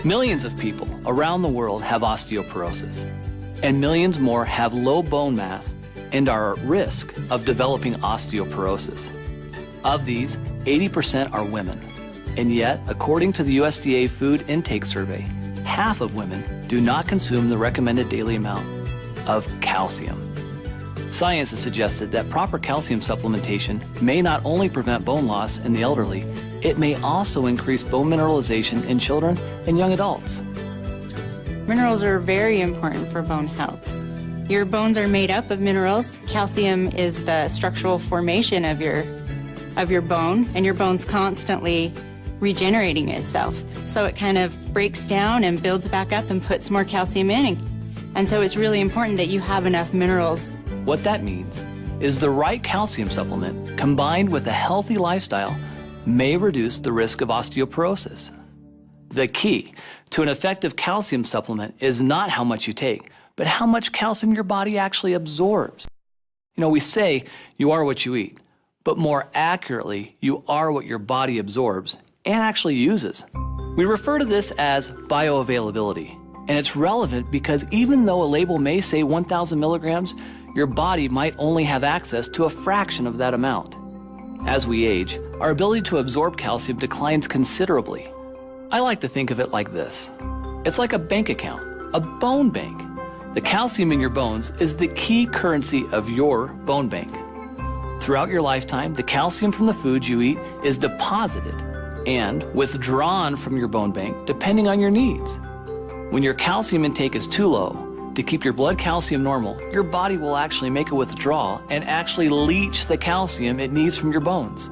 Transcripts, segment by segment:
Millions of people around the world have osteoporosis, and millions more have low bone mass and are at risk of developing osteoporosis. Of these, 80% are women, and yet, according to the USDA Food Intake Survey, half of women do not consume the recommended daily amount of calcium. Science has suggested that proper calcium supplementation may not only prevent bone loss in the elderly, it may also increase bone mineralization in children and young adults. Minerals are very important for bone health. Your bones are made up of minerals. Calcium is the structural formation of your bone, and your bone's constantly regenerating itself. So it kind of breaks down and builds back up and puts more calcium in. And so it's really important that you have enough minerals. What that means is the right calcium supplement combined with a healthy lifestyle may reduce the risk of osteoporosis. The key to an effective calcium supplement is not how much you take, but how much calcium your body actually absorbs. You know, we say you are what you eat, but more accurately, you are what your body absorbs and actually uses. We refer to this as bioavailability, and it's relevant because even though a label may say 1,000 milligrams, your body might only have access to a fraction of that amount. As we age, our ability to absorb calcium declines considerably. I like to think of it like this. It's like a bank account, a bone bank. The calcium in your bones is the key currency of your bone bank. Throughout your lifetime, the calcium from the foods you eat is deposited and withdrawn from your bone bank depending on your needs. When your calcium intake is too low, to keep your blood calcium normal, your body will actually make a withdrawal and actually leach the calcium it needs from your bones.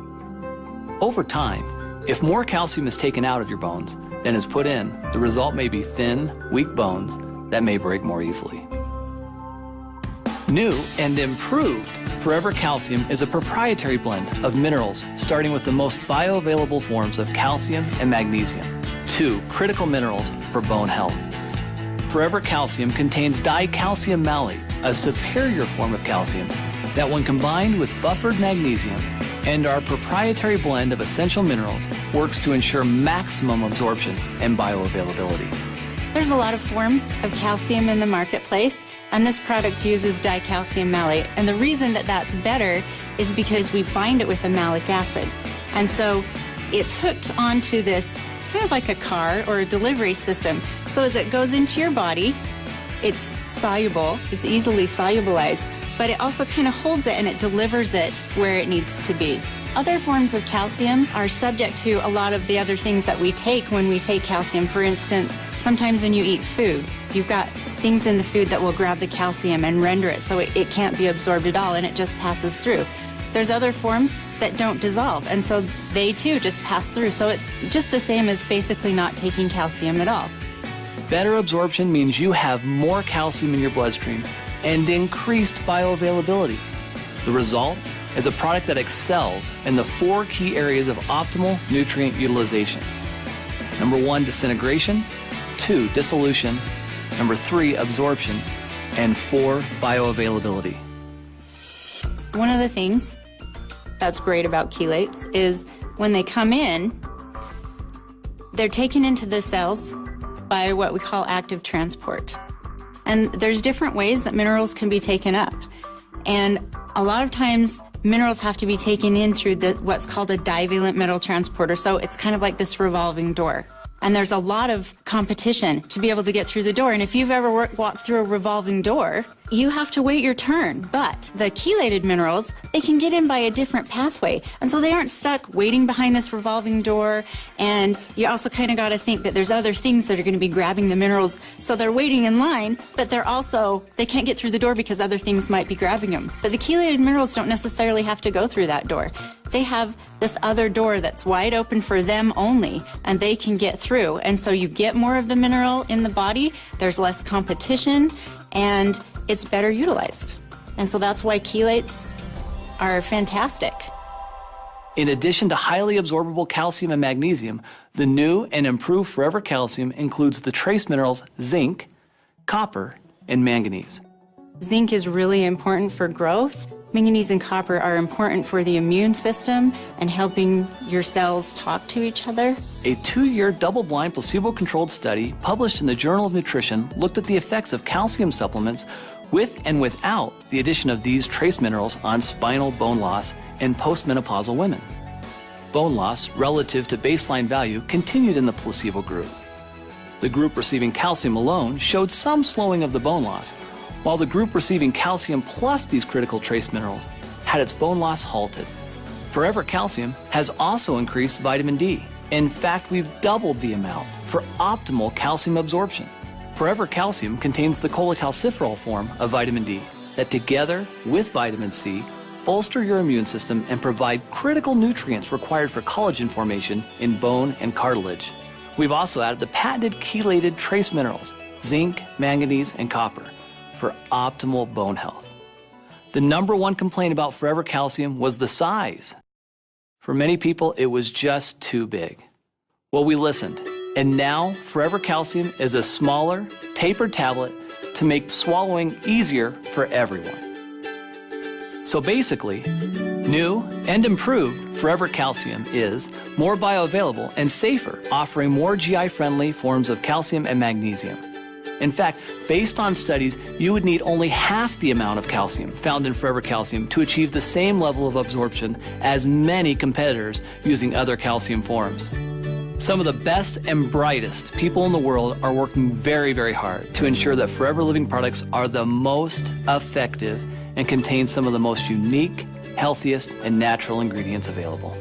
Over time, if more calcium is taken out of your bones than is put in, the result may be thin, weak bones that may break more easily. New and improved Forever Calcium is a proprietary blend of minerals starting with the most bioavailable forms of calcium and magnesium, two critical minerals for bone health. Forever Calcium contains dicalcium malate, a superior form of calcium that when combined with buffered magnesium and our proprietary blend of essential minerals works to ensure maximum absorption and bioavailability. There's a lot of forms of calcium in the marketplace, and this product uses dicalcium malate. And the reason that that's better is because we bind it with a malic acid. And so it's hooked onto this kind of like a car or a delivery system. So as it goes into your body, it's soluble, it's easily solubilized, but it also kind of holds it and it delivers it where it needs to be. Other forms of calcium are subject to a lot of the other things that we take when we take calcium. For instance, sometimes when you eat food, you've got things in the food that will grab the calcium and render it so it can't be absorbed at all and it just passes through. There's other forms that don't dissolve, and so they too just pass through. So it's just the same as basically not taking calcium at all. Better absorption means you have more calcium in your bloodstream and increased bioavailability. The result is a product that excels in the 4 key areas of optimal nutrient utilization. Number 1, disintegration. 2, dissolution. Number 3, absorption. And 4, bioavailability. One of the things that's great about chelates is when they come in, they're taken into the cells by what we call active transport. And there's different ways that minerals can be taken up. And a lot of times, minerals have to be taken in through what's called a divalent metal transporter. So it's kind of like this revolving door. And there's a lot of competition to be able to get through the door. And if you've ever walked through a revolving door, you have to wait your turn. But the chelated minerals, they can get in by a different pathway. And so they aren't stuck waiting behind this revolving door. And you also kind of got to think that there's other things that are going to be grabbing the minerals. So they're waiting in line, but they can't get through the door because other things might be grabbing them. But the chelated minerals don't necessarily have to go through that door. They have this other door that's wide open for them only, and they can get through. And so you get more of the mineral in the body, there's less competition, and it's better utilized. And so that's why chelates are fantastic. In addition to highly absorbable calcium and magnesium, the new and improved Forever Calcium includes the trace minerals zinc, copper, and manganese. Zinc is really important for growth. Manganese and copper are important for the immune system and helping your cells talk to each other. A 2-year double-blind placebo-controlled study published in the Journal of Nutrition looked at the effects of calcium supplements with and without the addition of these trace minerals on spinal bone loss in postmenopausal women. Bone loss relative to baseline value continued in the placebo group. The group receiving calcium alone showed some slowing of the bone loss, while the group receiving calcium plus these critical trace minerals had its bone loss halted. Forever Calcium has also increased vitamin D. In fact, we've doubled the amount for optimal calcium absorption. Forever Calcium contains the cholecalciferol form of vitamin D that together with vitamin C bolster your immune system and provide critical nutrients required for collagen formation in bone and cartilage. We've also added the patented chelated trace minerals, zinc, manganese, and copper, for optimal bone health. The #1 complaint about Forever Calcium was the size. For many people, it was just too big. Well, we listened, and now Forever Calcium is a smaller, tapered tablet to make swallowing easier for everyone. So basically, new and improved Forever Calcium is more bioavailable and safer, offering more GI-friendly forms of calcium and magnesium. In fact, based on studies, you would need only half the amount of calcium found in Forever Calcium to achieve the same level of absorption as many competitors using other calcium forms. Some of the best and brightest people in the world are working very, very hard to ensure that Forever Living products are the most effective and contain some of the most unique, healthiest, and natural ingredients available.